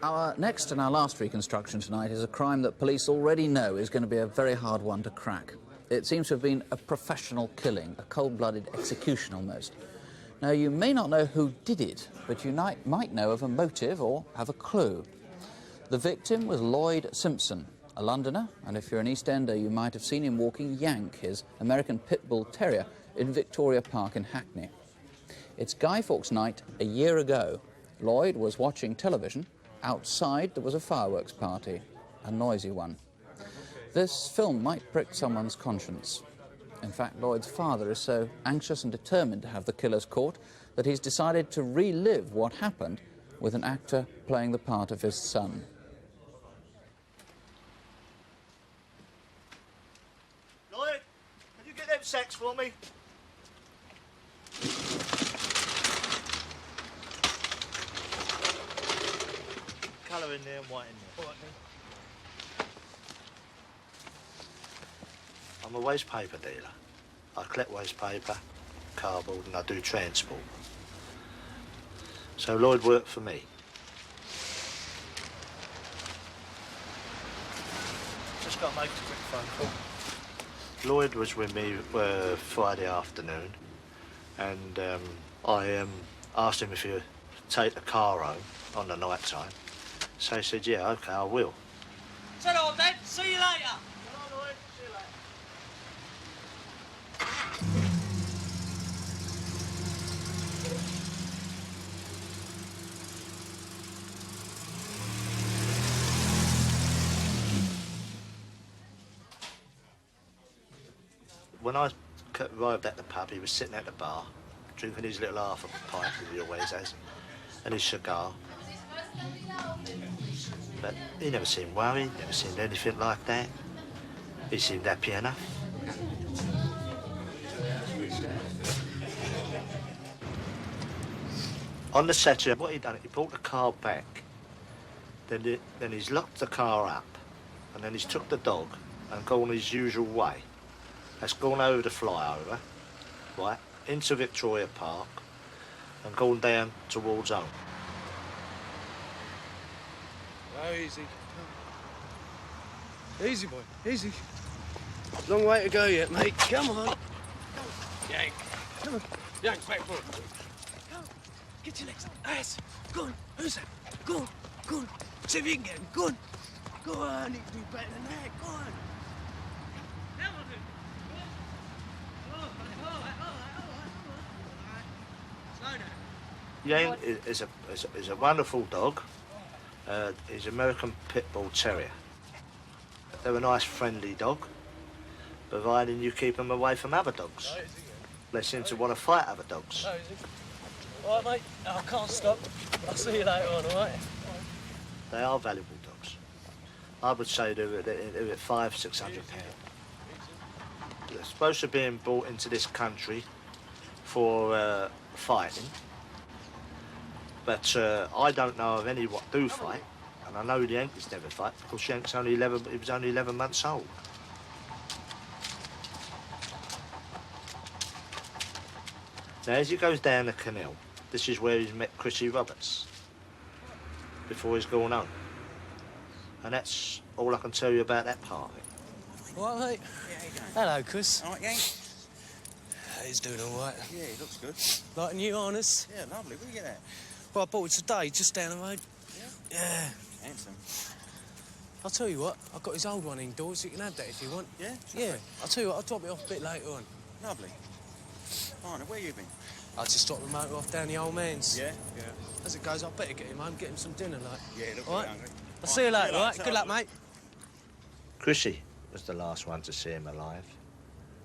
Our next and our last reconstruction tonight is a crime that police already know is going to be a very hard one to crack. It seems to have been a professional killing, a cold-blooded execution almost. Now, you may not know who did it, but you might know of a motive or have a clue. The victim was Lloyd Simpson, a Londoner, and if you're an East Ender, you might have seen him walking Yank, his American pit bull terrier, in Victoria Park in Hackney. It's Guy Fawkes night a year ago. Lloyd was watching television. Outside, there was a fireworks party, a noisy one. This film might prick someone's conscience. In fact, Lloyd's father is so anxious and determined to have the killers caught that he's decided to relive what happened with an actor playing the part of his son. Lloyd, can you get them sacks for me? Colour in there and white in there. All right, then. I'm a waste paper dealer. I collect waste paper, cardboard, and I do transport. So Lloyd worked for me. Just got to make a quick phone call. Lloyd was with me Friday afternoon, and I asked him if he'd take the car home on the night time. So he said, yeah, OK, I will. So long, Dad. See you later. Hello, Lloyd. See you later. When I arrived at the pub, he was sitting at the bar, drinking his little half of a pint, as he always has, and his cigar. But he never seemed worried, never seemed anything like that. He seemed happy enough. On the Saturday, what he done, he brought the car back. Then he's locked the car up, and then he's took the dog and gone his usual way. Has gone over the flyover, right, into Victoria Park, and gone down towards home. Oh, easy. Easy, boy. Easy. Long way to go yet, mate. Come on. Yank. Come on. Yank, back foot. Come on. Get your legs up. Yes. Go on. Who's that? Go on. Go on. See if you can get him. Go on. Go on. You can do better than that. Go on. Yank is a wonderful dog. He's an American pit bull terrier. They're a nice, friendly dog, providing you keep them away from other dogs. They seem to want to fight other dogs. All right, mate. I can't stop. I'll see you later on, all right? They are valuable dogs. I would say they're at £500–600. They're supposed to be being brought into this country for fighting. But I don't know of any what do fight, and I know the Yankees never fight because Yank's he was only 11 months old. Now, as he goes down the canal, this is where he's met Chrissy Roberts before he's gone home. And that's all I can tell you about that part of it. All right, mate. Yeah, how you going? Hello, Chris. All right, Yank? He's doing all right. Yeah, he looks good. Like new harness. Yeah, lovely. Where you get that? Well, I bought it today, just down the road. Yeah? Yeah. Handsome. I'll tell you what, I've got his old one indoors. You can have that if you want. Yeah? Yeah. I'll tell you what, I'll drop it off a bit later on. Lovely. All right, now, where you been? I'll just drop the motor off down the old man's. Yeah? Yeah. As it goes, I better get him home, get him some dinner, like. Yeah, look all right? hungry. I'll see you later, all right? Good luck, mate. Chrissy was the last one to see him alive.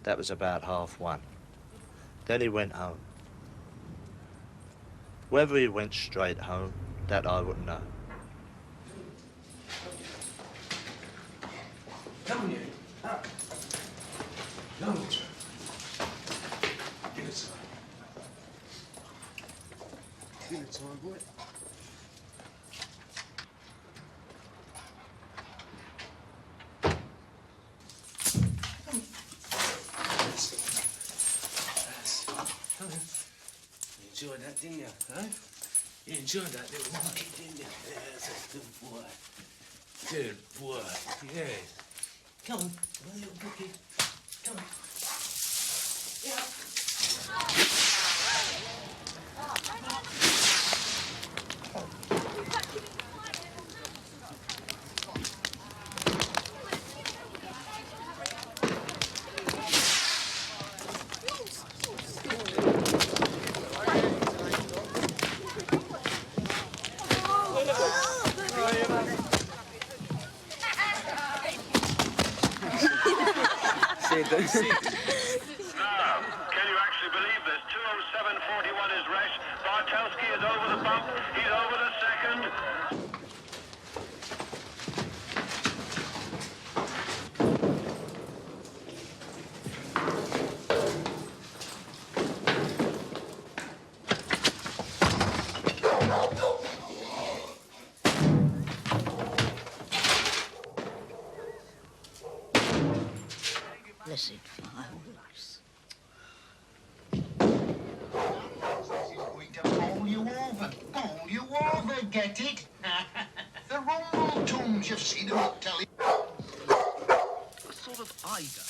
That was about 1:30. Then he went home. Whether he went straight home, that I wouldn't know. Come on, you. Up. No, give it time. Give it time, boy. You enjoyed that, didn't you? Huh? You enjoyed that little monkey, didn't you? Yeah, that's a good boy. Good boy. Yes. Come on, my little cookie. Come on. Yeah. Now, can you actually believe this? 2:07:41 is Resch. Bartelski is over the bump. He's over the second. Blessed flowers. Going to bowl you over. Bowl you over, get it? The rumble tombs, you've seen them on telly. A sort of Ida.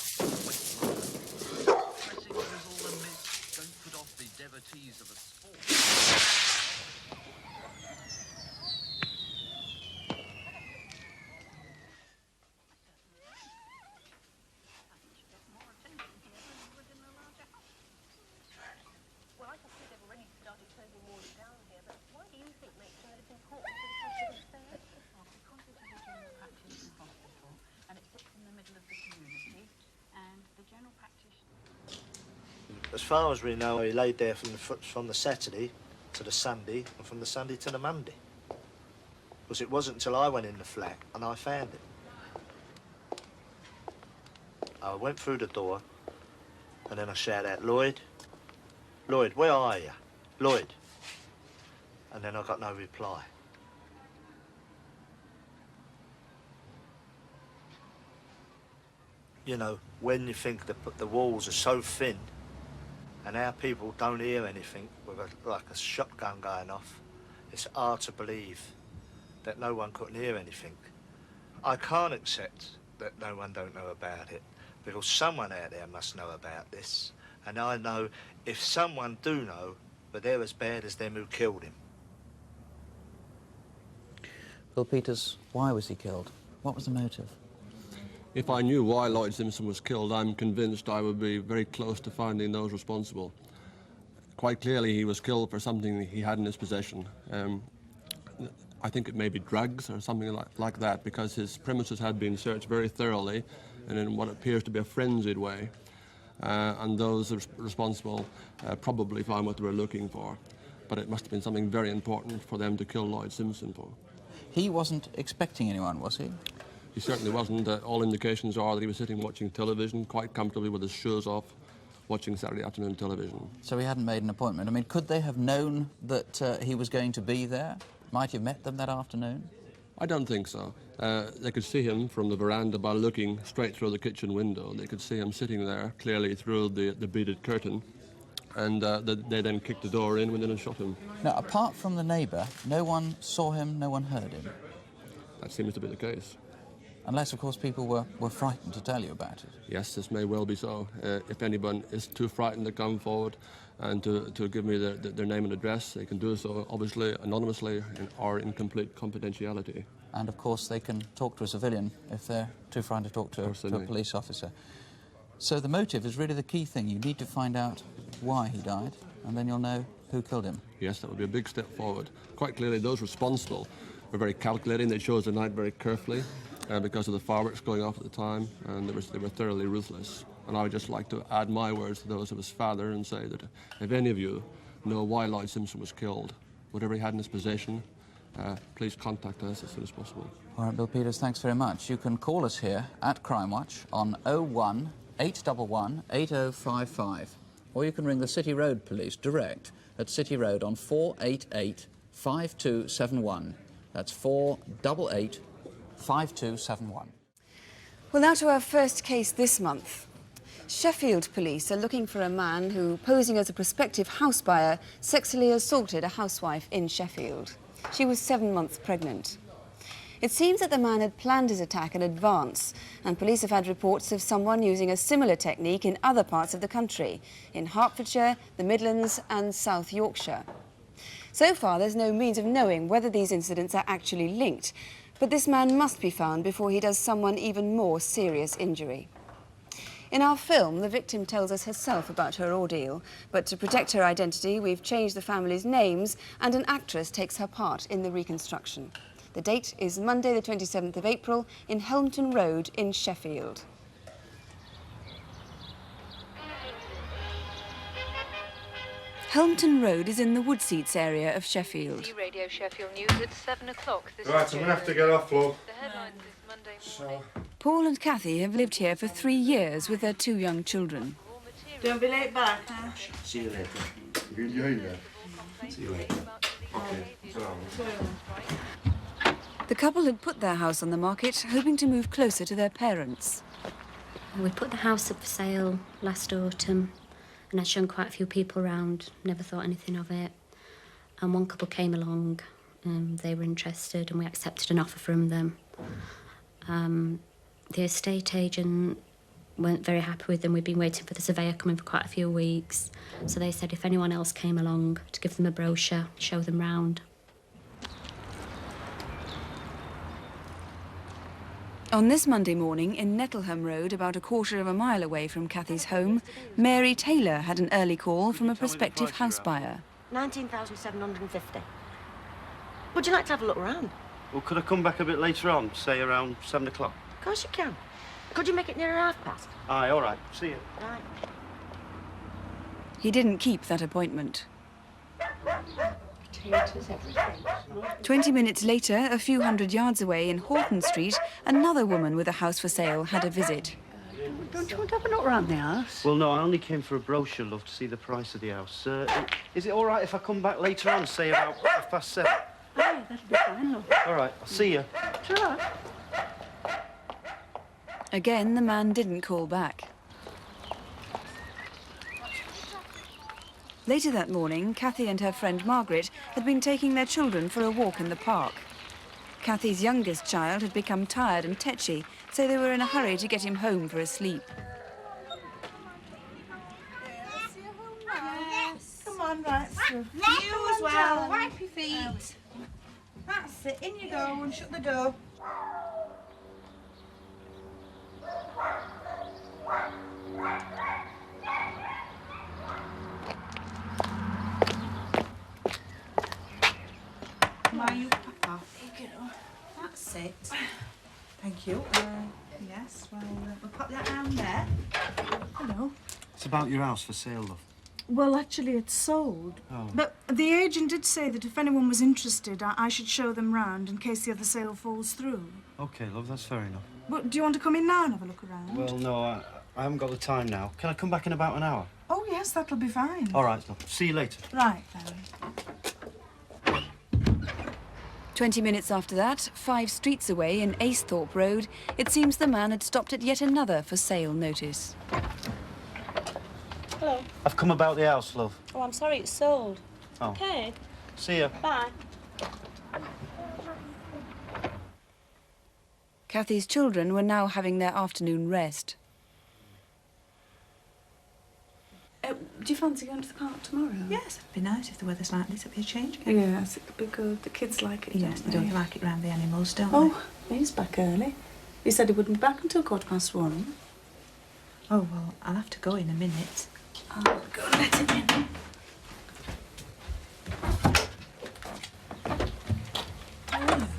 Pressing drizzle and mist don't put off the devotees of a sport. As far as we know, he laid there from the Saturday to the Sunday, and from the Sunday to the Monday. Because it wasn't until I went in the flat and I found him. I went through the door, and then I shouted out, Lloyd, Lloyd, where are you? Lloyd. And then I got no reply. You know, when you think that the walls are so thin, and our people don't hear anything with like a shotgun going off, it's hard to believe that no one couldn't hear anything. I can't accept that no one don't know about it, because someone out there must know about this. And I know if someone do know, but they're as bad as them who killed him. Bill Peters, why was he killed? What was the motive? If I knew why Lloyd Simpson was killed, I'm convinced I would be very close to finding those responsible. Quite clearly, he was killed for something he had in his possession. I think it may be drugs or something like that, because his premises had been searched very thoroughly and in what appears to be a frenzied way. And those responsible probably found what they were looking for. But it must have been something very important for them to kill Lloyd Simpson for. He wasn't expecting anyone, was he? He certainly wasn't. All indications are that he was sitting watching television quite comfortably with his shoes off, watching Saturday afternoon television. So he hadn't made an appointment. I mean, could they have known that he was going to be there? Might he have met them that afternoon? I don't think so. They could see him from the veranda by looking straight through the kitchen window. They could see him sitting there, clearly through the beaded curtain, and they then kicked the door in and shot him. Now, apart from the neighbour, no one saw him, no one heard him? That seems to be the case. Unless, of course, people were frightened to tell you about it. Yes, this may well be so. If anyone is too frightened to come forward and to give me their name and address, they can do so, obviously, anonymously or in complete confidentiality. And, of course, they can talk to a civilian if they're too frightened to talk to a police officer. So the motive is really the key thing. You need to find out why he died, and then you'll know who killed him. Yes, that would be a big step forward. Quite clearly, those responsible were very calculating. They chose the night very carefully. Because of the fireworks going off at the time, and they were thoroughly ruthless. And I would just like to add my words to those of his father and say that if any of you know why Lloyd Simpson was killed, whatever he had in his possession, please contact us as soon as possible. All right, Bill Peters, thanks very much. You can call us here at Crimewatch on 01 811 8055, or you can ring the City Road Police direct at City Road on 488 5271. That's 488 5271. Well, now to our first case this month. Sheffield police are looking for a man who, posing as a prospective house buyer, sexually assaulted a housewife in Sheffield. She was 7 months pregnant. It seems that the man had planned his attack in advance, and police have had reports of someone using a similar technique in other parts of the country, in Hertfordshire, the Midlands and South Yorkshire. So far, there's no means of knowing whether these incidents are actually linked, but this man must be found before he does someone even more serious injury. In our film, the victim tells us herself about her ordeal, but to protect her identity, we've changed the family's names and an actress takes her part in the reconstruction. The date is Monday the 27th of April in Helmton Road in Sheffield. Helmton Road is in the Woodseats area of Sheffield. Radio Sheffield News at 7 o'clock. Right, I'm going to have to get off, love. The headlines this Monday morning. Paul and Kathy have lived here for 3 years with their 2 young children. Don't be late back now. See you later. You enjoying that? See you later. Okay. The couple had put their house on the market, hoping to move closer to their parents. We put the house up for sale last autumn, and I'd shown quite a few people around, never thought anything of it. And one couple came along, and they were interested, and we accepted an offer from them. The estate agent weren't very happy with them. We'd been waiting for the surveyor coming for quite a few weeks. So they said if anyone else came along, to give them a brochure, show them round. On this Monday morning, in Nettleham Road, about a quarter of a mile away from Kathy's home, Mary Taylor had an early call from a prospective house buyer. 19,750. Would you like to have a look around? Well, could I come back a bit later on, say around 7 o'clock? Of course you can. Could you make it near past? Aye, all right. See you. Right. He didn't keep that appointment. Potatoes, everything. 20 minutes later, a few hundred yards away in Horton Street, another woman with a house for sale had a visit. Don't you want to have a look around the house? Well, no, I only came for a brochure, love, to see the price of the house. Is it all right if I come back later on, say about 7:30? Aye, that'll be fine, love. All right, I'll see you. Sure. Again, the man didn't call back. Later that morning, Kathy and her friend Margaret had been taking their children for a walk in the park. Kathy's youngest child had become tired and tetchy, so they were in a hurry to get him home for a sleep. Come on, right. You as well. Wipe your feet. That's it. In you go and shut the door. Why you Papa? There you go. That's it. Thank you. Yes, well, we'll pop that down there. Hello. It's about your house for sale, love. Well, actually, it's sold. Oh. But the agent did say that if anyone was interested, I should show them round in case the other sale falls through. Okay, love, that's fair enough. But do you want to come in now and have a look around? Well, no, I haven't got the time now. Can I come back in about an hour? Oh, yes, that'll be fine. All right, love. See you later. Right, then. 20 minutes after that, 5 streets away in Acethorpe Road, it seems the man had stopped at yet another for sale notice. Hello. I've come about the house, love. Oh, I'm sorry, it's sold. Oh. Okay. See ya. Bye. Kathy's children were now having their afternoon rest. Do you fancy going to the park tomorrow? Yes, it'd be nice if the weather's like this. It'd be a change. Yes, it could be good. The kids like it. Yes, they don't like it round the animals, don't Oh, he's back early. He said he wouldn't be back until 1:15. they? Oh, well, I'll have to go in a minute. I'll go and let him in. Hello. Do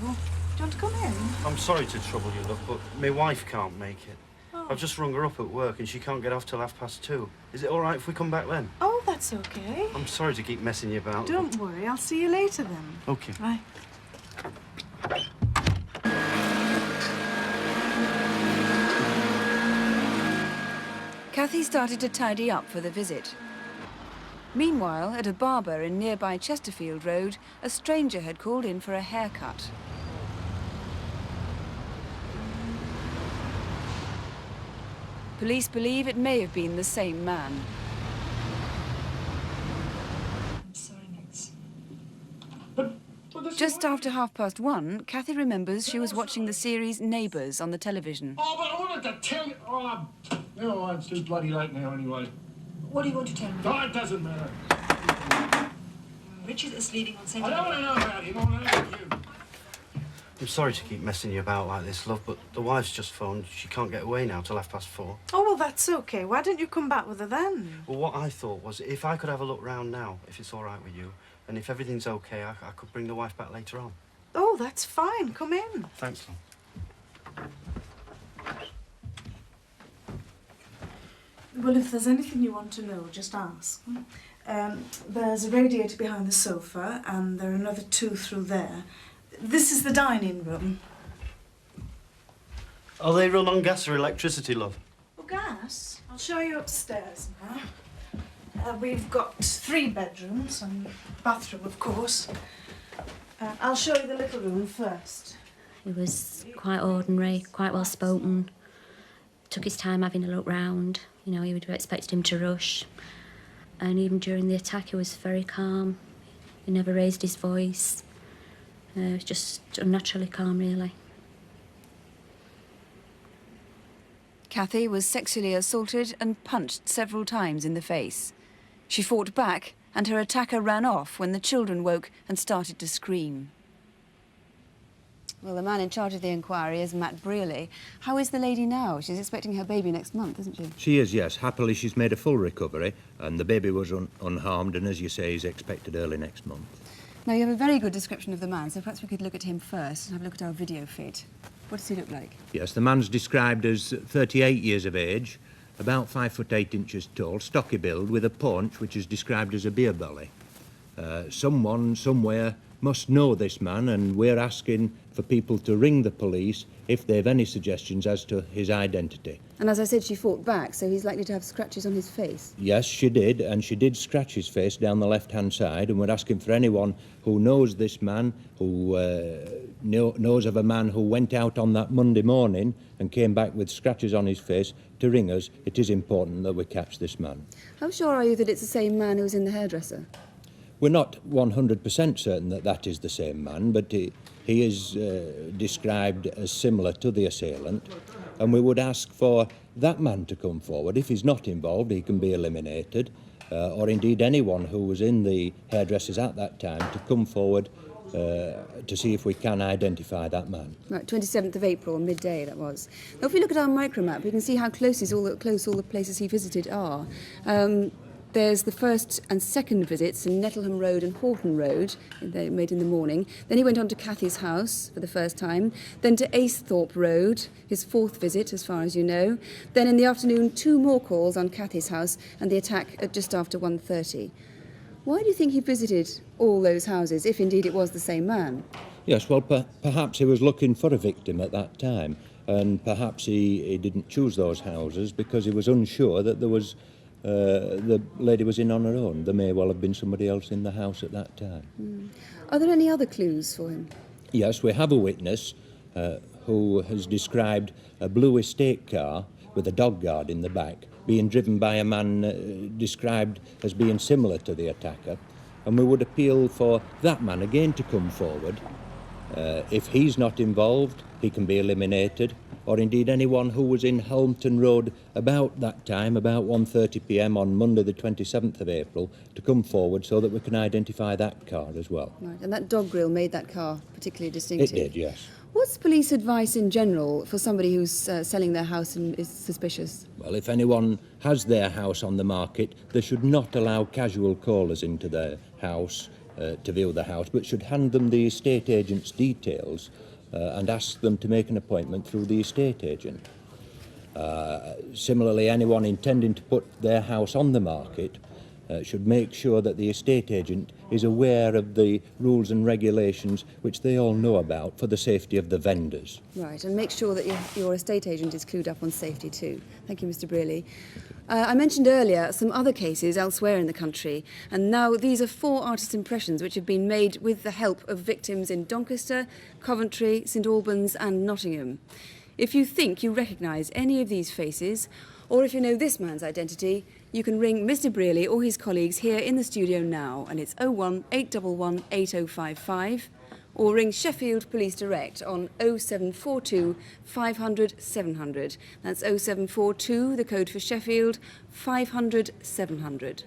you want to come in? I'm sorry to trouble you, love, but my wife can't make it. Oh. I've just rung her up at work and she can't get off till 2:30. Is it all right if we come back then? Oh, that's okay. I'm sorry to keep messing you about. Don't worry. I'll see you later then. Okay. Right. Kathy started to tidy up for the visit. Meanwhile, at a barber in nearby Chesterfield Road, a stranger had called in for a haircut. Police believe it may have been the same man. I'm sorry, Max. Just after 1:30, Kathy remembers she was watching the series Neighbours on the television. Oh, but I wanted to tell you... Oh, no, it's too bloody late now anyway. What do you want to tell me? Oh, it doesn't matter. Richard is leaving on I Saturday. don't want to know about him. I want to know about you. I'm sorry to keep messing you about like this, love, but the wife's just phoned. She can't get away now till 4:30. Oh, well, that's okay. Why don't you come back with her then? Well, what I thought was if I could have a look round now, if it's all right with you, and if everything's okay, I could bring the wife back later on. Oh, that's fine. Come in. Thanks, love. Well, if there's anything you want to know, just ask. There's a radiator behind the sofa, and there are another 2 through there. This is the dining room. Are they run on gas or electricity, love? Oh, gas? I'll show you upstairs now. We've got 3 bedrooms and bathroom, of course. I'll show you the little room first. He was quite ordinary, quite well spoken. Took his time having a look round. You know, you would have expected him to rush. And even during the attack, he was very calm. He never raised his voice. Just unnaturally calm, really. Kathy was sexually assaulted and punched several times in the face. She fought back, and her attacker ran off when the children woke and started to scream. Well, the man in charge of the inquiry is Matt Brearley. How is the lady now? She's expecting her baby next month, isn't she? She is, yes. Happily, she's made a full recovery, and the baby was unharmed, and as you say, is expected early next month. Now, you have a very good description of the man, so perhaps we could look at him first and have a look at our video feed. What does he look like? Yes, the man's described as 38 years of age, about 5'8" tall, stocky build, with a paunch which is described as a beer belly. Someone, somewhere, must know this man, and we're asking for people to ring the police if they've any suggestions as to his identity. And as I said, she fought back, so he's likely to have scratches on his face. Yes, she did, and she did scratch his face down the left-hand side, and we're asking for anyone who knows this man, who knows of a man who went out on that Monday morning and came back with scratches on his face, to ring us. It is important that we catch this man. How sure are you that it's the same man who was in the hairdresser? We're not 100% certain that that is the same man, but he is described as similar to the assailant, and we would ask for that man to come forward. If he's not involved, he can be eliminated, or indeed anyone who was in the hairdressers at that time to come forward to see if we can identify that man. Right, 27th of April, midday that was. Now, if we look at our micromap, we can see how close all the places he visited are. There's the first and second visits in Nettleham Road and Horton Road, they made in the morning. Then he went on to Kathy's house for the first time. Then to Acethorpe Road, his 4th visit, as far as you know. Then in the afternoon, 2 more calls on Kathy's house and the attack at just after 1:30. Why do you think he visited all those houses, if indeed it was the same man? Yes, well, perhaps he was looking for a victim at that time, and perhaps he didn't choose those houses because he was unsure that there was the lady was in on her own. There may well have been somebody else in the house at that time. Are there any other clues for him? Yes, we have a witness who has described a blue estate car with a dog guard in the back being driven by a man described as being similar to the attacker, and we would appeal for that man again to come forward. If he's not involved, he can be eliminated, or indeed anyone who was in Helmton Road about that time, about 1:30 p.m. on Monday the 27th of April, to come forward so that we can identify that car as well. Right, and that dog grille made that car particularly distinctive? It did, yes. What's police advice in general for somebody who's selling their house and is suspicious? Well, if anyone has their house on the market, they should not allow casual callers into their house to view the house, but should hand them the estate agent's details and ask them to make an appointment through the estate agent. Similarly, anyone intending to put their house on the market should make sure that the estate agent is aware of the rules and regulations which they all know about for the safety of the vendors. Right, and make sure that your estate agent is clued up on safety too. Thank you, Mr. Brearley. I mentioned earlier some other cases elsewhere in the country, and now these are 4 artist impressions which have been made with the help of victims in Doncaster, Coventry, St Albans and Nottingham. If you think you recognise any of these faces, or if you know this man's identity, you can ring Mr. Brearley or his colleagues here in the studio now, and it's 01 811 8055, or ring Sheffield Police Direct on 0742 500 700. That's 0742, the code for Sheffield, 500 700.